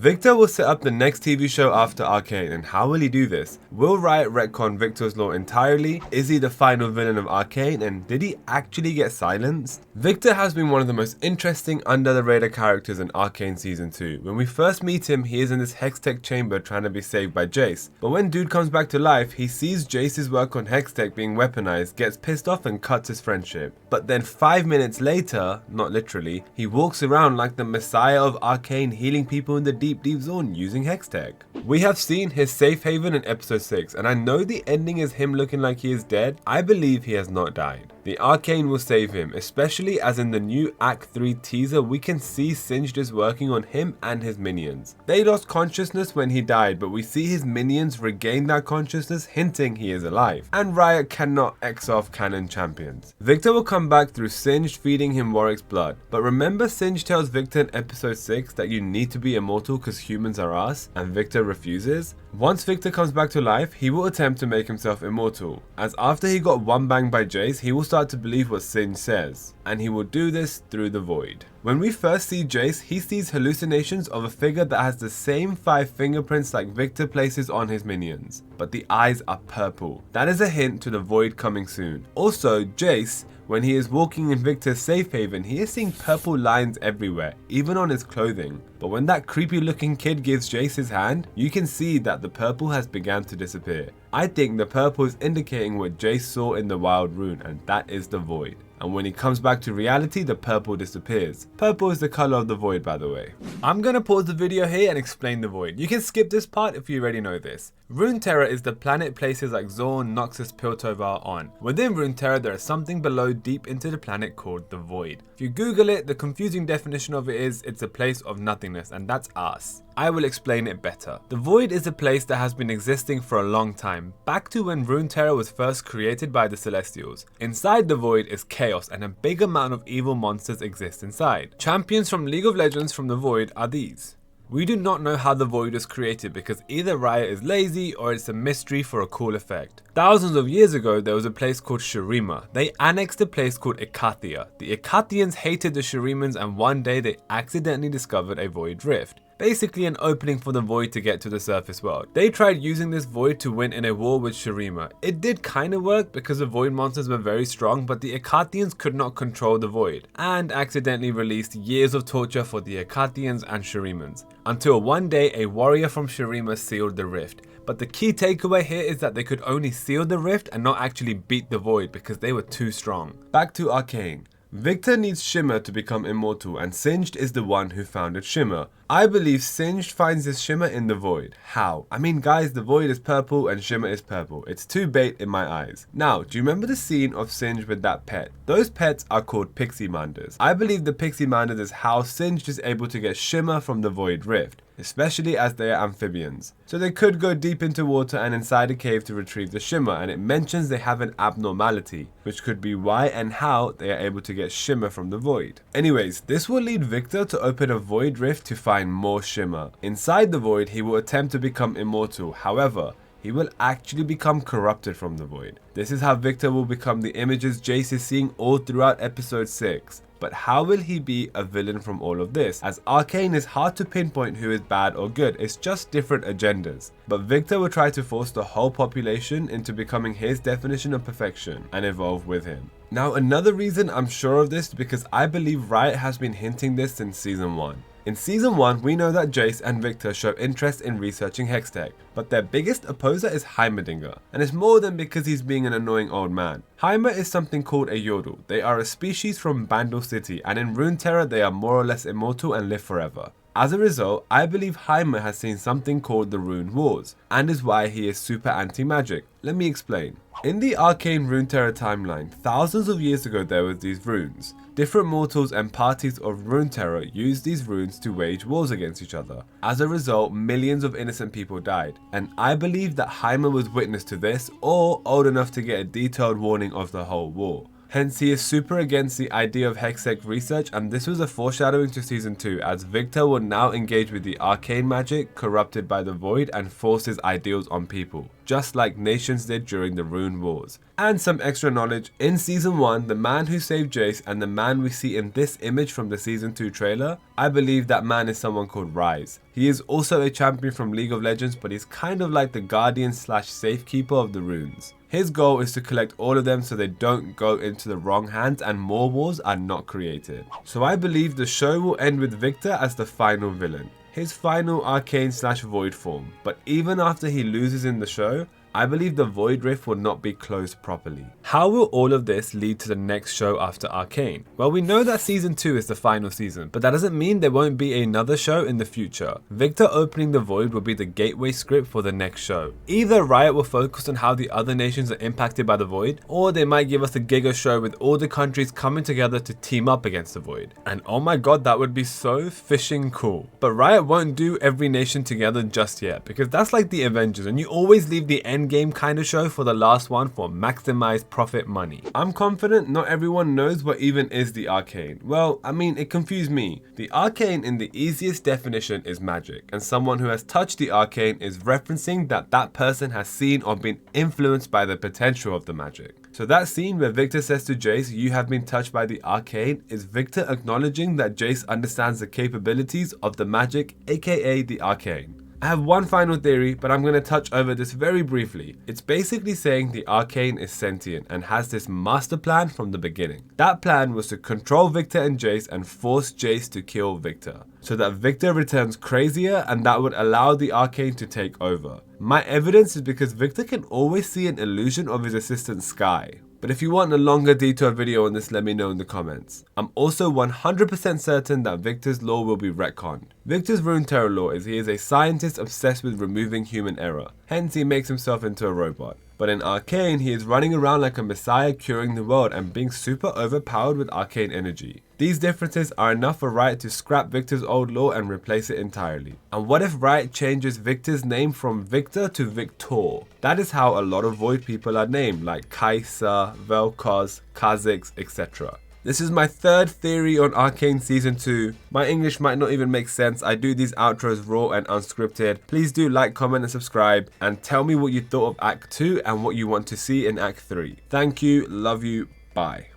Viktor will set up the next TV show after Arcane, and how will he do this? Will Riot retcon Viktor's lore entirely? Is he the final villain of Arcane, and did he actually get silenced? Viktor has been one of the most interesting under the radar characters in Arcane Season 2. When we first meet him, he is in this Hextech chamber trying to be saved by Jayce. But when dude comes back to life, he sees Jayce's work on Hextech being weaponized, gets pissed off and cuts his friendship. But then 5 minutes later, not literally, he walks around like the messiah of Arcane, healing people in the deep zone using Hextech. We have seen his safe haven in episode 6, and I know the ending is him looking like he is dead. I believe he has not died. The Arcane will save him, especially as in the new Act 3 teaser we can see Singed is working on him and his minions. They lost consciousness when he died, but we see his minions regain that consciousness, hinting he is alive. And Riot cannot X off canon champions. Viktor will come back through Singed feeding him Warwick's blood, but remember Singed tells Viktor in episode 6 that you need to be immortal because humans are us, and Viktor refuses? Once Viktor comes back to life, he will attempt to make himself immortal, as after he got one bang by Jayce, he will start to believe what Singed says, and he will do this through the void. When we first see Jayce, he sees hallucinations of a figure that has the same 5 fingerprints like Viktor places on his minions, but the eyes are purple. That is a hint to the void coming soon. Also, Jayce, when he is walking in Viktor's safe haven, he is seeing purple lines everywhere, even on his clothing. But when that creepy looking kid gives Jayce his hand, you can see that the purple has begun to disappear. I think the purple is indicating what Jayce saw in the wild rune, and that is the void. And when he comes back to reality, the purple disappears. Purple is the color of the void, by the way. I'm gonna pause the video here and explain the void. You can skip this part if you already know this. Runeterra is the planet places like Zorn, Noxus, Piltover are on. Within Runeterra, there is something below deep into the planet called the void. If you Google it, the confusing definition of it is it's a place of nothingness, and that's us. I will explain it better. The void is a place that has been existing for a long time, back to when Runeterra was first created by the Celestials. Inside the void is chaos, and a big amount of evil monsters exist inside. Champions from League of Legends from the void are these. We do not know how the void was created because either Riot is lazy or it's a mystery for a cool effect. Thousands of years ago there was a place called Shimmer. They annexed a place called Ikathia. The Ikathians hated the Shimmers, and one day they accidentally discovered a void rift. Basically an opening for the void to get to the surface world. They tried using this void to win in a war with Shimmer. It did kinda work because the void monsters were very strong, but the Ikathians could not control the void, and accidentally released years of torture for the Ikathians and Shimmers. Until one day a warrior from Shimmer sealed the rift. But the key takeaway here is that they could only seal the rift and not actually beat the void because they were too strong. Back to Arcane. Viktor needs Shimmer to become immortal, and Singed is the one who founded Shimmer. I believe Singed finds this Shimmer in the void. How? I mean guys, the void is purple and Shimmer is purple. It's too bait in my eyes. Now, do you remember the scene of Singed with that pet? Those pets are called Pixie-manders. I believe the Pixie-manders is how Singed is able to get Shimmer from the void rift, especially as they are amphibians. So they could go deep into water and inside a cave to retrieve the Shimmer, and it mentions they have an abnormality, which could be why and how they are able to get Shimmer from the void. Anyways, this will lead Viktor to open a void rift to find more Shimmer. Inside the void, he will attempt to become immortal. However, he will actually become corrupted from the void. This is how Viktor will become the images Jayce is seeing all throughout episode 6. But how will he be a villain from all of this? As Arcane is hard to pinpoint who is bad or good, it's just different agendas. But Viktor will try to force the whole population into becoming his definition of perfection and evolve with him. Now another reason I'm sure of this is because I believe Riot has been hinting this since season 1. In season 1, we know that Jayce and Viktor show interest in researching Hextech, but their biggest opposer is Heimerdinger, and it's more than because he's being an annoying old man. Heimer is something called a Yordle. They are a species from Bandle City, and in Runeterra they are more or less immortal and live forever. As a result, I believe Heimer has seen something called the Rune Wars, and is why he is super anti-magic. Let me explain. In the Arcane Runeterra timeline, thousands of years ago there were these runes. Different mortals and parties of Runeterra used these runes to wage wars against each other. As a result, millions of innocent people died, and I believe that Heimer was witness to this, or old enough to get a detailed warning of the whole war. Hence, he is super against the idea of Hextech research, and this was a foreshadowing to season 2, as Viktor will now engage with the arcane magic corrupted by the void and force his ideals on people. just like nations did during the Rune Wars. And some extra knowledge, in Season 1, the man who saved Jayce and the man we see in this image from the Season 2 trailer, I believe that man is someone called Rise. He is also a champion from League of Legends, but he's kind of like the guardian / safekeeper of the runes. His goal is to collect all of them so they don't go into the wrong hands and more wars are not created. So I believe the show will end with Viktor as the final villain, his final Arcane / Void form, but even after he loses in the show, I believe the Void Rift will not be closed properly. How will all of this lead to the next show after Arcane? Well, we know that Season 2 is the final season, but that doesn't mean there won't be another show in the future. Viktor opening the Void will be the gateway script for the next show. Either Riot will focus on how the other nations are impacted by the Void, or they might give us a Giga show with all the countries coming together to team up against the Void. And oh my god, that would be so fishing cool. But Riot won't do every nation together just yet, because that's like the Avengers, and you always leave the end game kind of show for the last one for maximized profit money. I'm confident not everyone knows what even is the Arcane. Well, I mean, it confused me. The Arcane in the easiest definition is magic, and someone who has touched the Arcane is referencing that that person has seen or been influenced by the potential of the magic. So that scene where Viktor says to Jayce, "You have been touched by the Arcane," is Viktor acknowledging that Jayce understands the capabilities of the magic, aka the Arcane. I have one final theory, but I'm going to touch over this very briefly. It's basically saying the Arcane is sentient and has this master plan from the beginning. That plan was to control Viktor and Jayce and force Jayce to kill Viktor, so that Viktor returns crazier and that would allow the Arcane to take over. My evidence is because Viktor can always see an illusion of his assistant Skye. But if you want a longer detailed video on this, let me know in the comments. I'm also 100% certain that Viktor's lore will be retconned. Viktor's Runeterra lore is he is a scientist obsessed with removing human error, hence he makes himself into a robot. But in Arcane, he is running around like a messiah curing the world and being super overpowered with arcane energy. These differences are enough for Riot to scrap Viktor's old lore and replace it entirely. And what if Riot changes Viktor's name from Viktor to Viktor? That is how a lot of Void people are named, like Kaisa, Vel'Koz, Kha'Zix, etc. This is my third theory on Arcane Season 2. My English might not even make sense. I do these outros raw and unscripted. Please do like, comment and subscribe and tell me what you thought of Act 2 and what you want to see in Act 3. Thank you, love you, bye.